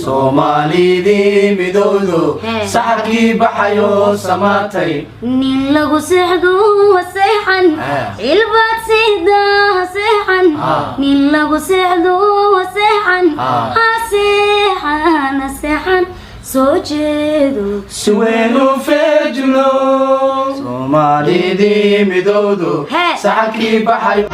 Soomaalidii midowdo saxabkii baxayo samaatay nin lagu seexdo waseexan ilbaad siida seexan nin lagu seexdo waseexan seexan seexan soo jeedo suweenu feejno Soomaalidii midowdo saxabkii baxayo